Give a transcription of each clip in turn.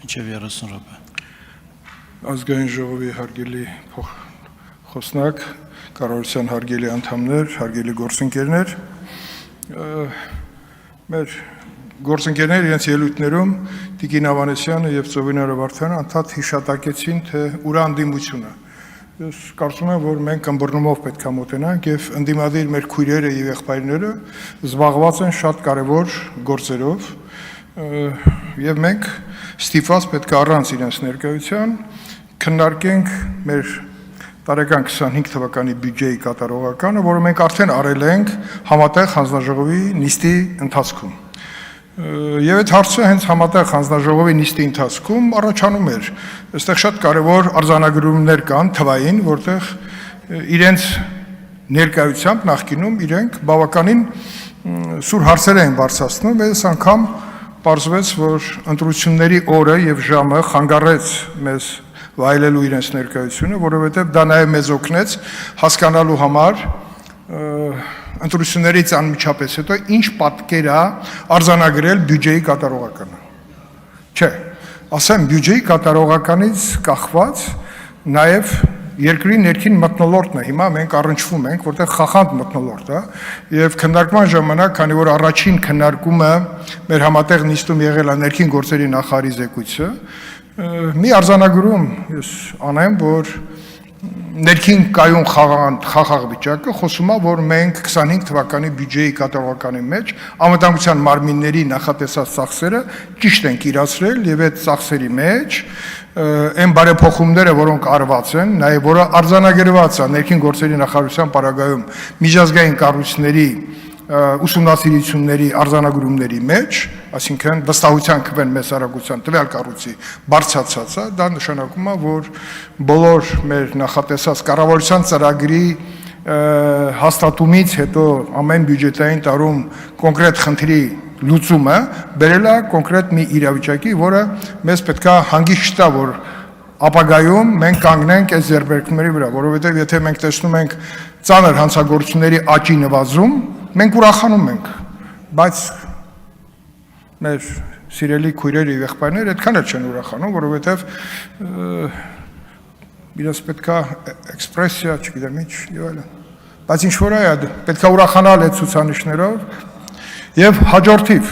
Մինչև 30 րոպե։ Ազգային ժողովի հարգելի խոսնակ, կառավարության հարգելի անդամներ, հարգելի գործընկերներ, մեր գործընկերները իրենց ելույթներում Տիկին Ավանեսյանը եւ Ծովինար Վարդանը անդադ հիշատակեցին, թե ուր անդիմությունը։ Ես կարծում եմ, որ մենք ըմբռնումով պետք է մոտենանք եւ ընդդիմադիր մեր քույրերը եւ եղբայրները զբաղված են շատ կարեւոր գործերով եւ մենք ստիպված պետք է առանց իրենց ներկայության քննարկենք մեր տարեկան 25 թվականի բյուջեի կատարողականը, որը մենք արդեն արել ենք համատեղ հանձնաժողովի նիստի ընթացքում։ Եվ այդ հարցը հենց համատեղ հանձնաժողովի նիստի ընթացքում առաջանում էր։ Այստեղ շատ կարևոր արձանագրումներ կան թվային, որտեղ իրենց ներկայությամբ նախկինում իրենք բավականին սուր հարցեր են բարձրացնում, այս անգամ պարզվեց, որ ընտրությունների օրը եւ ժամը խանգարեց մեզ վայելելու իրենց ներկայությունը, որովհետև դա նաև մեզ օգնեց հասկանալու համար ընտրություններից անմիջապես հետո ինչ պատկեր է արձանագրել բյուջեի կատարողականը։ Չէ, ասեմ բյուջեի կատարողականից կախված նաև երկրի ներքին մթնոլորտն է։ Հիմա մենք առնչվում ենք, որտեղ խախանդ մթնոլորտ է, եւ քննարկման ժամանակ, քանի որ առաջին քննարկումը մեր համատեղ նիստում եղել է ներքին գործերի նախարարի զեկույցը, մի արձանագրում ես անեմ, որ ներքին կայուն խաղաղ վիճակը խոսում է, որ մենք 25 թվականի բյուջեի կատարողականի մեջ անվտանգության մարմինների նախատեսած ծախսերը ճիշտ ենք իրացրել եւ այդ ծախսերի մեջ այն բարեփոխումները, որոնք արված են, նաև որը արձանագրված է ներքին գործերի նախարարության պարագայում միջազգային կառույցների ուսումնասիրությունների արձանագրումների մեջ, այսինքն վստահության կվեն մեծ արագության տվյալ կառույցի բարձրացած է, դա նշանակում է, որ բոլոր մեր նախատեսած կառավարության ծրագրի հաստատումից հետո ամեն բյուջետային տարում կոնկրետ խնդրի լուծումը բերել է կոնկրետ մի իրավիճակի, որը մեզ պետք է հանգիստ տա, որ ապագայում մենք կանգնենք այս ձեռքբերումների վրա, որովհետև եթե մենք տեսնում ենք ծանր հանցագործությունների աճի նվազում, մենք ուրախանում ենք, բայց մեր սիրելի քույրերը եւ եղբայրները այդքան էլ չեն ուրախանում, որովհետեւ իրաց պետքա էքսպրեսիա, չգիտեմ ինչ եւ այլն։ Բայց ինչ որ է, պետքա ուրախանալ այդ ցուցանիշներով եւ հաջորդիվ,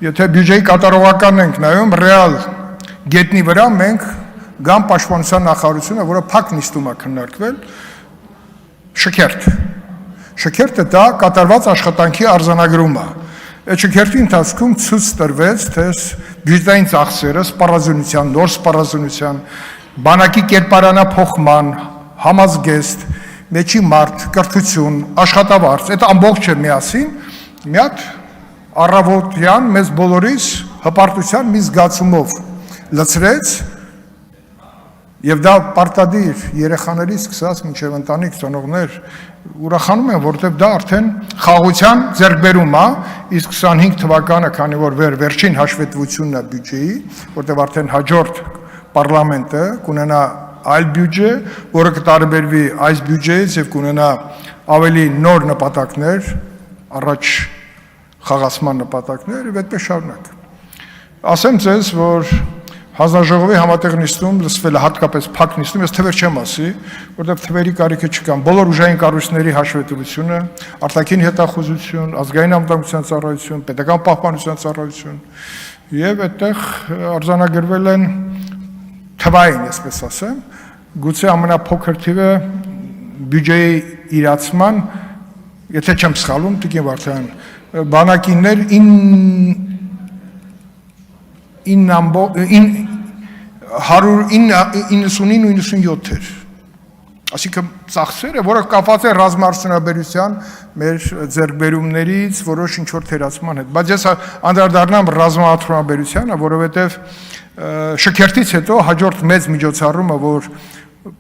եթե բյուջեի կատարողականն ենք նայում ռեալ գետնի վրա մենք գամ պաշտպանության նախարարությունը, որը փակ նիստում է քննարկվել, շքերթը դա կատարված աշխատանքի արձանագրումը։ Այդ շքերթի ընթացքում ցույց տրվեց, թե բյուջետային ծախսերը սպառազինության, նոր սպառազինության, բանակի կերպարանափոխման, համազգեստ, մեջի մարդ, կրթություն, աշխատավարձ, այդ ամբողջը միասին մի հատ առավոտյան մեզ բոլորիս հպարտության մի զգացումով լցրեց եւ դա պարտադիր երեխաներից սկսած մինչեւ ընտանիք ծնողներ ուրախանում են, որովհետեւ դա արդեն խաղաղության ձեռքբերում է, իսկ 25 թվականը, քանի որ վերջին հաշվետվությունն է բյուջեի, որովհետեւ արդեն հաջորդ պարլամենտը կունենա այլ բյուջե, որը կտարբերվի այս բյուջեից եւ կունենա ավելի նոր նպատակներ, առաջ խաղացման նպատակներ եւ այդպես շարունակ։ Ասեմ ձեզ, որ հանձնաժողովի համատեղ նիստում լսվել է հատկապես փակ նիստում, ես թվեր չեմ ասի, որովհետև թվերի կարիքը չկան, բոլոր ուժային կառույցների հաշվետվությունը, արտաքին հետախուզություն, ազգային անվտանգության ծառայություն, պետական պահպանության ծառայություն եւ այդտեղ արձանագրվել են թվային, այսպես ասեմ, գուցե ամենափոքր թիվը բյուջեի իրացման, եթե չեմ սխալվում, Տիկին Վարդան, բանակիններ 199-97 էր, այսինքն ծախսերը, որը կապված է ռազմաարդյունաբերության մեր ձեռքբերումներից որոշ ինչ-որ թերացման հետ, բայց ես անդրադառնամ ռազմաարդյունաբերությանը, որովհետև շքերթից հետո հաջորդ մեծ միջոցառումը, որ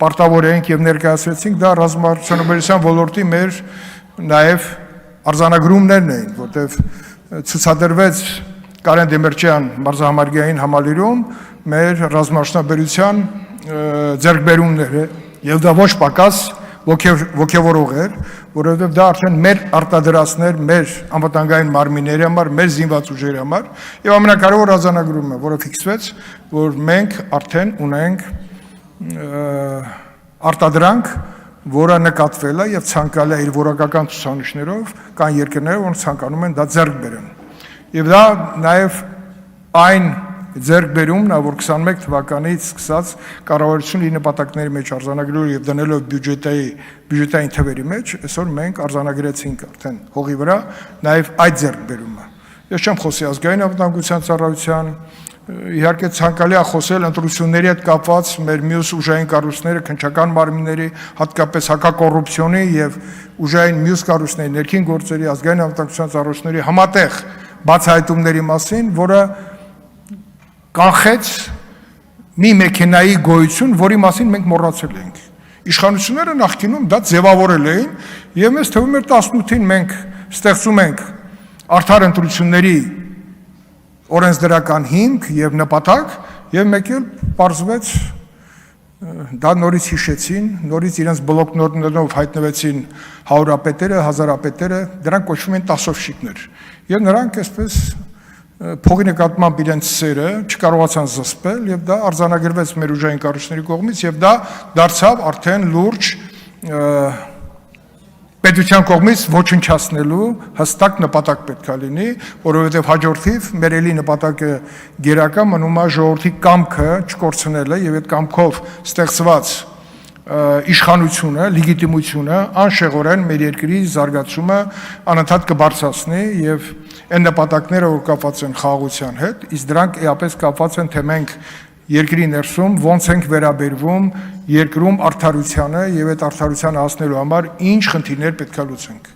պարտավոր էինք եւ ներկայացրեցինք, դա ռազմաարդյունաբերության ոլորտի մեր նաեւ արձանագրումներն էին, որտեղ ցուցադրվեց Կարեն Դեմիրճյան մարզահամարգային համալիրում մեր ռազմաարդյունաբերության ձեռքբերումները եւ դա ոչ պակաս ոգևորող էր, որովհետև դա արդեն մեր արտադրածներ, մեր անվտանգային մարմինների համար, մեր զինված ուժերի համար, եւ ամենակարևոր արձանագրումը, որը ֆիքսվեց, որ մենք արդեն ունենք արտադրանք, որը նկատվել է եւ ցանկալի է իր որակական ցուցանիշներով, կան երկրներ, որոնք ցանկանում են դա ձեռք բերեն։ Եվ դա նաեւ այն ձեռքբերումն է, որ 21 թվականից սկսած կառավարությունը իր նպատակների մեջ արձանագրելով եւ դնելով բյուջետային թվերի մեջ, այսօր մենք արձանագրեցինք արդեն հողի վրա նաեւ այդ ձեռքբերումը։ Ես չեմ խոսի ազգային անվտանգության ծառայության, իհարկե ցանկալի է խոսել ընտրությունների հետ կապված մեր մյուս ուժային կառույցները, քննչական մարմինների, հատկապես հակակոռուպցիոնի եւ ուժային մյուս կառույցների, ներքին գործերի, ազգային անվտանգության ծառայությունների համատեղ բացահայտումների մասին, որը կանխեց մի մեքենայի գոյություն, որի մասին մենք մոռացել ենք։ Իշխանությունները նախկինում դա ձևավորել էին եւ մեզ թվում էր 18-ին մենք ստեղծում ենք արդար ընտրությունների օրենսդրական հիմք եւ նպատակ եւ մեկ էլ պարզվեց դա նորից հիշեցին, նորից իրենց բլոկնոտներով հայտնվեցին հարյուրապետերը, հազարապետերը, դրանք կոչվում են տասովշիկներ եւ նրանք այսպես փողի նկատմամբ իրենց սերը չկարողացան զսպել եւ դա արձանագրվեց մեր ուժային կառույցների կողմից եւ դա դարձավ արդեն լուրջ պետության կողմից ոչնչացնելու հստակ նպատակ պետք է լինի, որովհետեւ հաջորդիվ մեր էլի նպատակը գերակա մնում է ժողովրդի կամքը չկորցնելը եւ այդ կամքով ստեղծված իշխանությունը, լեգիտիմությունը անշեղորեն մեր երկրի զարգացումը անընդհատ կբարձրացնի եւ այն նպատակները, որ կապված են խաղաղության հետ, իսկ դրանք էապես կապված են թե մենք երկրի ներսում ոնց ենք վերաբերվում երկրում արդարությանը եւ այդ արդարությանը հասնելու համար ինչ խնդիրներ պետք է լուծենք։